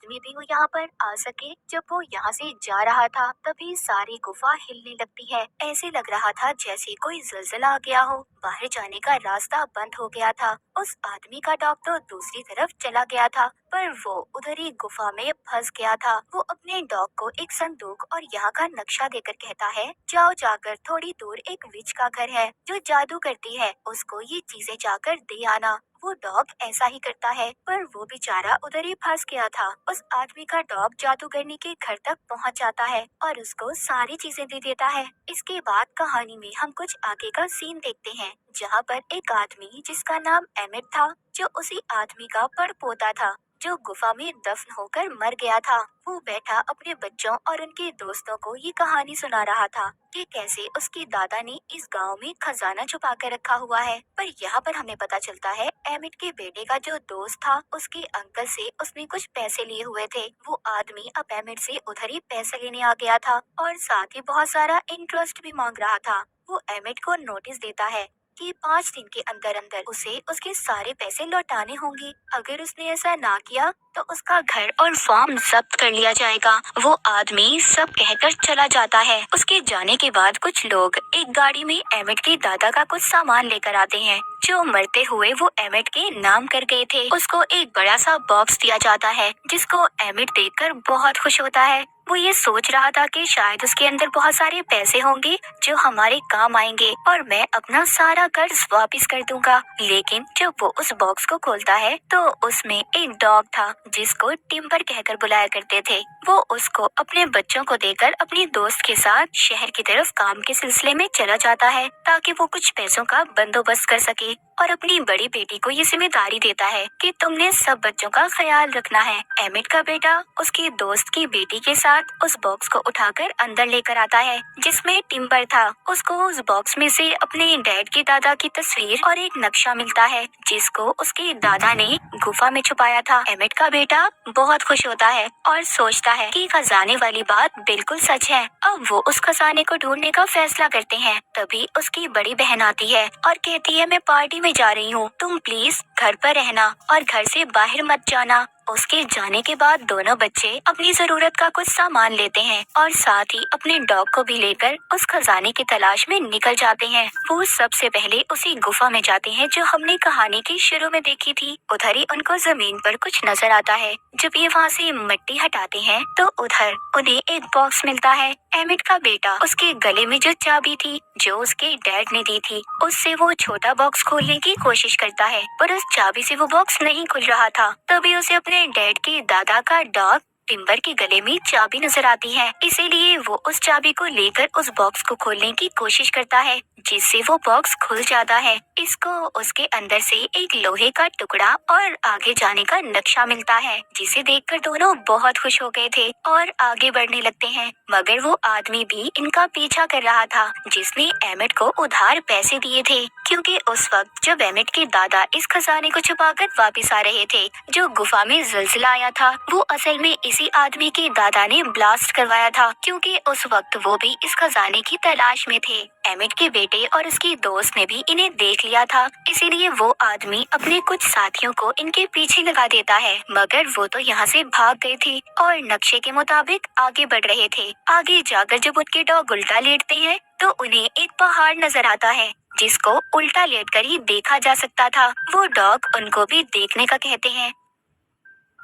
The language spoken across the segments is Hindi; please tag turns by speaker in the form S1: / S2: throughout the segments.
S1: आदमी भी वो यहाँ पर आ सके। जब वो यहाँ से जा रहा था तभी सारी गुफा हिलने लगती है। ऐसे लग रहा था जैसे कोई जलजला आ गया हो। बाहर जाने का रास्ता बंद हो गया था। उस आदमी का डॉग तो दूसरी तरफ चला गया था, पर वो उधर ही गुफा में फंस गया था। वो अपने डॉग को एक संदूक और यहाँ का नक्शा देकर कहता है, जाओ जाकर थोड़ी दूर एक विच का घर है जो जादू करती है, उसको ये चीजें जाकर दे आना। वो डॉग ऐसा ही करता है, पर वो बेचारा उधर ही फंस गया था। उस आदमी का डॉग जादूगरनी के घर तक पहुंच जाता है और उसको सारी चीजें दे देता है। इसके बाद कहानी में हम कुछ आगे का सीन देखते हैं, जहाँ पर एक आदमी जिसका नाम एमिट था, जो उसी आदमी का पड़पोता था जो गुफा में दफन होकर मर गया था। वो बैठा अपने बच्चों और उनके दोस्तों को ये कहानी सुना रहा था कि कैसे उसके दादा ने इस गांव में खजाना छुपा कर रखा हुआ है। पर यहाँ पर हमें पता चलता है एमिट के बेटे का जो दोस्त था, उसके अंकल से उसने कुछ पैसे लिए हुए थे। वो आदमी अब एमिट से उधर ही पैसे लेने आ गया था और साथ ही बहुत सारा इंटरेस्ट भी मांग रहा था। वो एमिट को नोटिस देता है कि 5 दिन के अंदर अंदर उसे उसके सारे पैसे लौटाने होंगे। अगर उसने ऐसा ना किया तो उसका घर और फार्म जब्त कर लिया जाएगा। वो आदमी सब कहकर चला जाता है। उसके जाने के बाद कुछ लोग एक गाड़ी में एमिट के दादा का कुछ सामान लेकर आते हैं जो मरते हुए वो एमिट के नाम कर गए थे। उसको एक बड़ा सा बॉक्स दिया जाता है जिसको एमिट देखकर बहुत खुश होता है। वो ये सोच रहा था कि शायद उसके अंदर बहुत सारे पैसे होंगे जो हमारे काम आएंगे और मैं अपना सारा कर्ज वापस कर दूंगा। लेकिन जब वो उस बॉक्स को खोलता है तो उसमें एक डॉग था जिसको टिम्बर कहकर बुलाया करते थे। वो उसको अपने बच्चों को देकर अपने दोस्त के साथ शहर की तरफ काम के सिलसिले में चला जाता है ताकि वो कुछ पैसों का बंदोबस्त कर सके, और अपनी बड़ी बेटी को ये जिम्मेदारी देता है कि तुमने सब बच्चों का ख्याल रखना है। एमिट का बेटा उसके दोस्त की बेटी के साथ उस बॉक्स को उठाकर अंदर लेकर आता है जिसमें टिम्बर था। उसको उस बॉक्स में से अपने डैड के दादा की तस्वीर और एक नक्शा मिलता है जिसको उसके दादा ने गुफा में छुपाया था। एमिट का बेटा बहुत खुश होता है और सोचता है कि खजाने वाली बात बिल्कुल सच है। अब वो उस खजाने को ढूंढने का फैसला करते हैं। तभी उसकी बड़ी बहन आती है और कहती है, मैं पार्टी में जा रही हूँ, तुम प्लीज घर पर रहना और घर से बाहर मत जाना। उसके जाने के बाद दोनों बच्चे अपनी जरूरत का कुछ सामान लेते हैं और साथ ही अपने डॉग को भी लेकर उस खजाने की तलाश में निकल जाते हैं। वो सबसे पहले उसी गुफा में जाते हैं जो हमने कहानी के शुरू में देखी थी। उधर ही उनको जमीन पर कुछ नजर आता है। जब ये वहाँ से मिट्टी हटाते हैं तो उधर उन्हें एक बॉक्स मिलता है। एमिट का बेटा उसके गले में जो चाबी थी जो उसके डैड ने दी थी, उससे वो छोटा बॉक्स खोलने की कोशिश करता है, पर उस चाबी से वो बॉक्स नहीं खुल रहा था। तभी उसे अपने डैड के दादा का डॉग टिम्बर के गले में चाबी नजर आती है। इसीलिए वो उस चाबी को लेकर उस बॉक्स को खोलने की कोशिश करता है, जिससे वो बॉक्स खुल जाता है। इसको उसके अंदर से एक लोहे का टुकड़ा और आगे जाने का नक्शा मिलता है, जिसे देखकर दोनों बहुत खुश हो गए थे और आगे बढ़ने लगते हैं। मगर वो आदमी भी इनका पीछा कर रहा था जिसने एमिट को उधार पैसे दिए थे, क्योंकि उस वक्त जब एमिट के दादा इस खजाने को छुपाकर वापस आ रहे थे, जो गुफा में जलजिला आया था वो असल में इसी आदमी के दादा ने ब्लास्ट करवाया था, क्योंकि उस वक्त वो भी इस खजाने की तलाश में थे। एमिट के बेटे और उसके दोस्त ने भी इन्हें देख लिया था, इसीलिए वो आदमी अपने कुछ साथियों को इनके पीछे लगा देता है, मगर वो तो यहाँ से भाग गए थे और नक्शे के मुताबिक आगे बढ़ रहे थे। आगे जाकर जब उनके डॉग उल्टा लेटते हैं तो उन्हें एक पहाड़ नजर आता है जिसको उल्टा लेटकर ही देखा जा सकता था। वो डॉग उनको भी देखने का कहते हैं।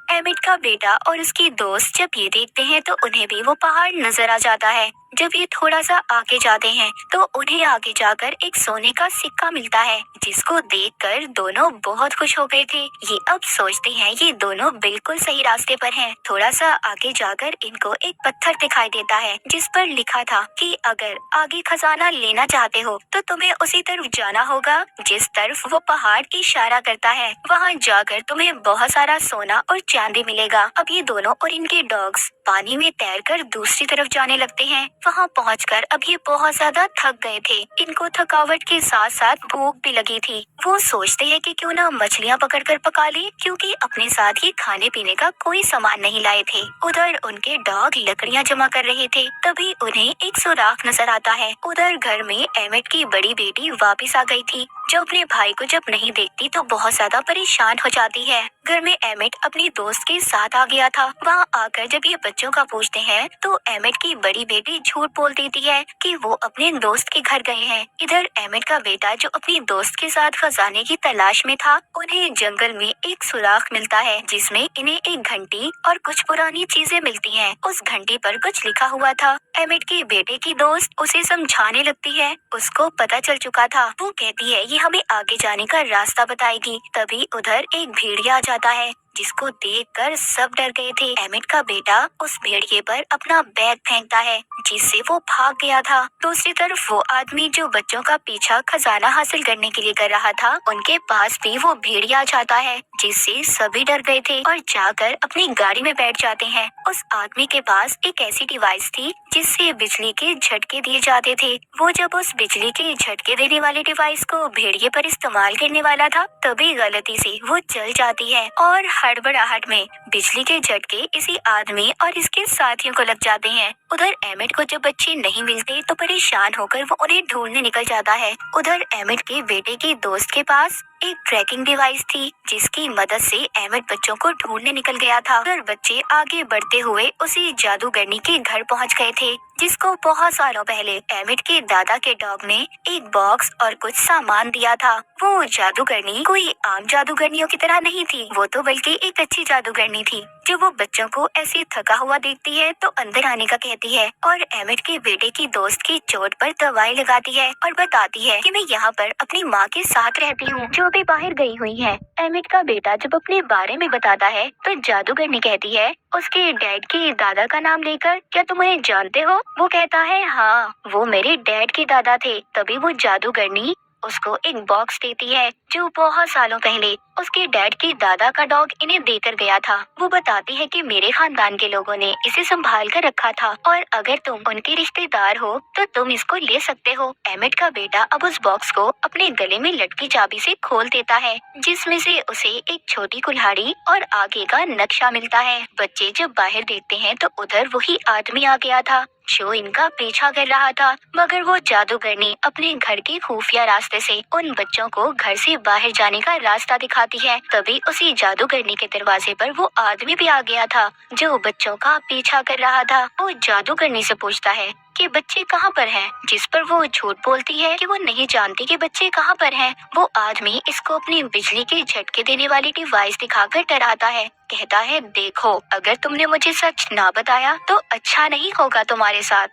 S1: एमिट का बेटा और उसकी दोस्त जब ये देखते हैं तो उन्हें भी वो पहाड़ नजर आ जाता है। जब ये थोड़ा सा आगे जाते हैं तो उन्हें आगे जाकर एक सोने का सिक्का मिलता है, जिसको देखकर दोनों बहुत खुश हो गए थे। ये अब सोचते हैं ये दोनों बिल्कुल सही रास्ते पर हैं। थोड़ा सा आगे जाकर इनको एक पत्थर दिखाई देता है जिस पर लिखा था कि अगर आगे खजाना लेना चाहते हो तो तुम्हें उसी तरफ जाना होगा जिस तरफ वो पहाड़ इशारा करता है। वहाँ जाकर तुम्हें बहुत सारा सोना और चांदी मिलेगा। अब ये दोनों और इनके डॉग्स पानी में तैरकर दूसरी तरफ जाने लगते हैं। वहाँ पहुंचकर अब ये बहुत ज्यादा थक गए थे। इनको थकावट के साथ साथ भूख भी लगी थी। वो सोचते हैं कि क्यों ना मछलियाँ पकड़कर पका ले, क्योंकि अपने साथ ये खाने पीने का कोई सामान नहीं लाए थे। उधर उनके डॉग लकड़ियाँ जमा कर रहे थे, तभी उन्हें एक सुराख नजर आता है। उधर घर में एमिट की बड़ी बेटी वापस आ गई थी, जो अपने भाई को जब नहीं देखती तो बहुत ज्यादा परेशान हो जाती है। घर में एमिट अपनी दोस्त के साथ आ गया था। वहाँ आकर जब ये बच्चों का पूछते हैं तो एमिट की बड़ी बेटी झूठ बोल देती है कि वो अपने दोस्त के घर गए हैं। इधर एमिट का बेटा, जो अपनी दोस्त के साथ खजाने की तलाश में था, उन्हें जंगल में एक सुराख मिलता है जिसमें इन्हें एक घंटी और कुछ पुरानी चीजें मिलती हैं। उस घंटी पर कुछ लिखा हुआ था। एमिट के बेटे की दोस्त उसे समझाने लगती है। उसको पता चल चुका था। वो कहती है ये हमें आगे जाने का रास्ता बताएगी। तभी उधर एक भेड़िया आ जाता है, जिसको देखकर सब डर गए थे। एमिट का बेटा उस भेड़िए पर अपना बैग फेंकता है, जिससे वो भाग गया था। दूसरी तरफ वो आदमी जो बच्चों का पीछा खजाना हासिल करने के लिए कर रहा था, उनके पास भी वो भेड़िया आ जाता है, जिससे सभी डर गए थे और जाकर अपनी गाड़ी में बैठ जाते हैं। उस आदमी के पास एक ऐसी डिवाइस थी जिससे बिजली के झटके दिए जाते थे। वो जब उस बिजली के झटके देने वाले डिवाइस को भेड़िए पर इस्तेमाल करने वाला था, तभी गलती से वो जल जाती है और हड़बड़ाहट में बिजली के झटके इसी आदमी और इसके साथियों को लग जाते हैं। उधर एमिट को जब बच्चे नहीं मिलते तो परेशान होकर वो उन्हें ढूंढने निकल जाता है। उधर एमिट के बेटे की दोस्त के पास एक ट्रैकिंग डिवाइस थी, जिसकी मदद से एमिट बच्चों को ढूंढने निकल गया था। उधर बच्चे आगे बढ़ते हुए उसी जादूगरनी के घर पहुंच गए थे, जिसको बहुत सालों पहले एमिट के दादा के डॉग ने एक बॉक्स और कुछ सामान दिया था। वो जादूगरनी कोई आम जादूगरनियों की तरह नहीं थी, वो तो बल्कि एक अच्छी जादूगरनी थी। जब वो बच्चों को ऐसे थका हुआ देखती है तो अंदर आने का कहती है और एमिट के बेटे की दोस्त की चोट पर दवाई लगाती है और बताती है कि मैं यहाँ पर अपनी माँ के साथ रहती हूँ, जो भी बाहर गई हुई है। एमिट का बेटा जब अपने बारे में बताता है तो जादूगरनी कहती है उसके डैड के दादा का नाम लेकर, क्या तुम उन्हें जानते हो? वो कहता है हाँ, वो मेरे डैड के दादा थे। तभी वो जादूगरनी उसको एक बॉक्स देती है जो बहुत सालों पहले उसके डैड के दादा का डॉग इन्हें देकर गया था। वो बताती है कि मेरे खानदान के लोगों ने इसे संभाल कर रखा था और अगर तुम उनके रिश्तेदार हो तो तुम इसको ले सकते हो। एमिट का बेटा अब उस बॉक्स को अपने गले में लटकी चाबी से खोल देता है, जिसमें से उसे एक छोटी कुल्हाड़ी और आगे का नक्शा मिलता है। बच्चे जब बाहर देखते हैं तो उधर वही आदमी आ गया था जो इनका पीछा कर रहा था, मगर वो जादूगरनी अपने घर के खुफिया रास्ते से उन बच्चों को घर से बाहर जाने का रास्ता दिखाती है। तभी उसी जादूगरनी के दरवाजे पर वो आदमी भी आ गया था जो बच्चों का पीछा कर रहा था। वो जादूगरनी से पूछता है कि बच्चे कहाँ पर हैं, जिस पर वो झूठ बोलती है कि वो नहीं जानती कि बच्चे कहाँ पर हैं। वो आदमी इसको अपनी बिजली के झटके देने वाली डिवाइस दिखाकर डराता है। कहता है देखो, अगर तुमने मुझे सच ना बताया तो अच्छा नहीं होगा तुम्हारे साथ।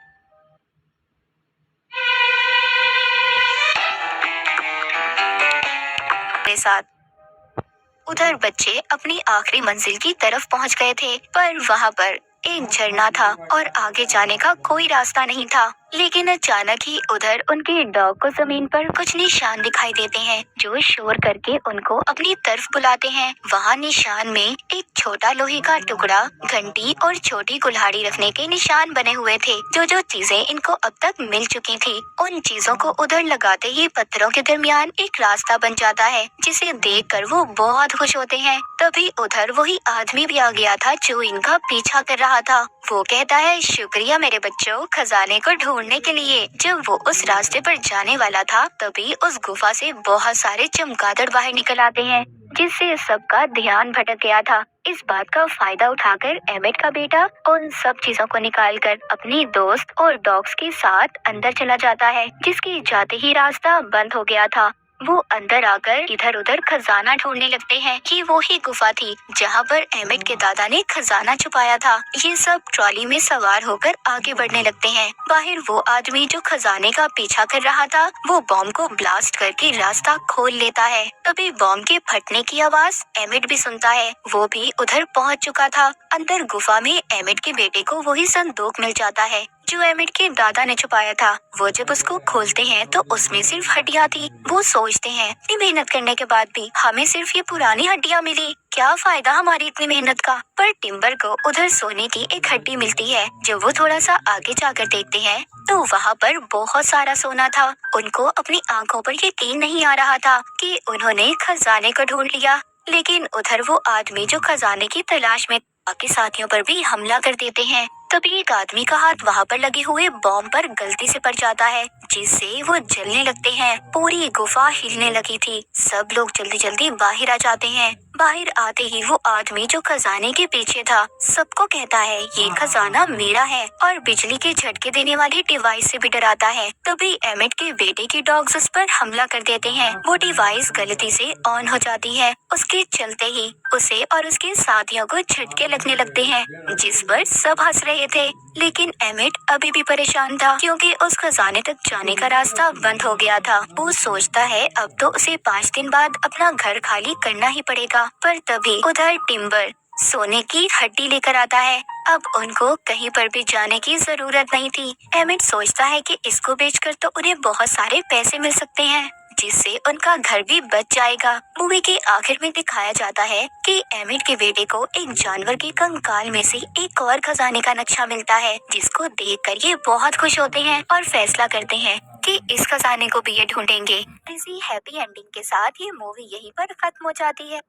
S1: उधर बच्चे अपनी आखिरी मंजिल की तरफ पहुंच गए थे, पर वहां पर एक झरना था और आगे जाने का कोई रास्ता नहीं था। लेकिन अचानक ही उधर उनके डॉग को जमीन पर कुछ निशान दिखाई देते हैं जो शोर करके उनको अपनी तरफ बुलाते हैं। वहाँ निशान में एक छोटा लोहे का टुकड़ा, घंटी और छोटी कुल्हाड़ी रखने के निशान बने हुए थे। जो चीजें इनको अब तक मिल चुकी थी, उन चीजों को उधर लगाते ही पत्थरों के दरमियान एक रास्ता बन जाता है, जिसे देखकर वो बहुत खुश होते हैं। तभी उधर वही आदमी भी आ गया था जो इनका पीछा कर रहा था। वो कहता है शुक्रिया मेरे बच्चों, खजाने को ढूंढने के लिए। जब वो उस रास्ते पर जाने वाला था तभी उस गुफा से बहुत सारे चमगादड़ बाहर निकल आते हैं, जिससे सबका ध्यान भटक गया था। इस बात का फायदा उठाकर एमिट का बेटा उन सब चीजों को निकालकर अपनी दोस्त और डॉग्स के साथ अंदर चला जाता है, जिसके जाते ही रास्ता बंद हो गया था। वो अंदर आकर इधर उधर खजाना ढूंढने लगते हैं कि वो ही गुफा थी जहाँ पर एमिट के दादा ने खजाना छुपाया था। ये सब ट्रॉली में सवार होकर आगे बढ़ने लगते हैं। बाहर वो आदमी जो खजाने का पीछा कर रहा था, वो बॉम्ब को ब्लास्ट करके रास्ता खोल लेता है। तभी बॉम्ब के फटने की आवाज एमिट भी सुनता है। वो भी उधर पहुँच चुका था। अंदर गुफा में एमिट के बेटे को वही संदूक मिल जाता है जो एमिट के दादा ने छुपाया था। वो जब उसको खोलते हैं तो उसमें सिर्फ हड्डियां थी। वो सोचते हैं इतनी मेहनत करने के बाद भी हमें सिर्फ ये पुरानी हड्डियां मिली, क्या फायदा हमारी इतनी मेहनत का। पर टिम्बर को उधर सोने की एक हड्डी मिलती है। जब वो थोड़ा सा आगे जाकर देखते हैं तो वहाँ पर बहुत सारा सोना था। उनको अपनी आंखों पर यकीन नहीं आ रहा था कि उन्होंने खजाने को ढूंढ लिया। लेकिन उधर वो आदमी जो खजाने की तलाश में बाकी साथियों पर भी हमला कर देते हैं। तभी एक आदमी का हाथ वहाँ पर लगे हुए बॉम्ब पर गलती से पड़ जाता है, जिससे वो जलने लगते हैं। पूरी गुफा हिलने लगी थी। सब लोग जल्दी जल्दी बाहर आ जाते हैं। बाहर आते ही वो आदमी जो खजाने के पीछे था सबको कहता है ये खजाना मेरा है और बिजली के झटके देने वाली डिवाइस से भी डराता है। तभी एमिट के बेटे की डॉग्स उस पर हमला कर देते हैं। वो डिवाइस गलती से ऑन हो जाती है। उसके चलते ही उसे और उसके साथियों को झटके लगने लगते हैं, जिस पर सब हंस रहे थे। लेकिन एमिट अभी भी परेशान था क्योंकि उस खजाने तक जाने का रास्ता बंद हो गया था। वो सोचता है अब तो उसे 5 दिन बाद अपना घर खाली करना ही पड़ेगा। पर तभी उधर टिम्बर सोने की हड्डी लेकर आता है। अब उनको कहीं पर भी जाने की जरूरत नहीं थी। एमिट सोचता है कि इसको बेचकर तो उन्हें बहुत सारे पैसे मिल सकते हैं, जिससे उनका घर भी बच जाएगा। मूवी के आखिर में दिखाया जाता है कि एमिट के बेटे को एक जानवर के कंकाल में से एक और खजाने का नक्शा मिलता है, जिसको देखकर ये बहुत खुश होते हैं और फैसला करते हैं कि इस खजाने को भी ये ढूंढेंगे। इसी हैप्पी एंडिंग के साथ ये मूवी यहीं पर खत्म हो जाती है।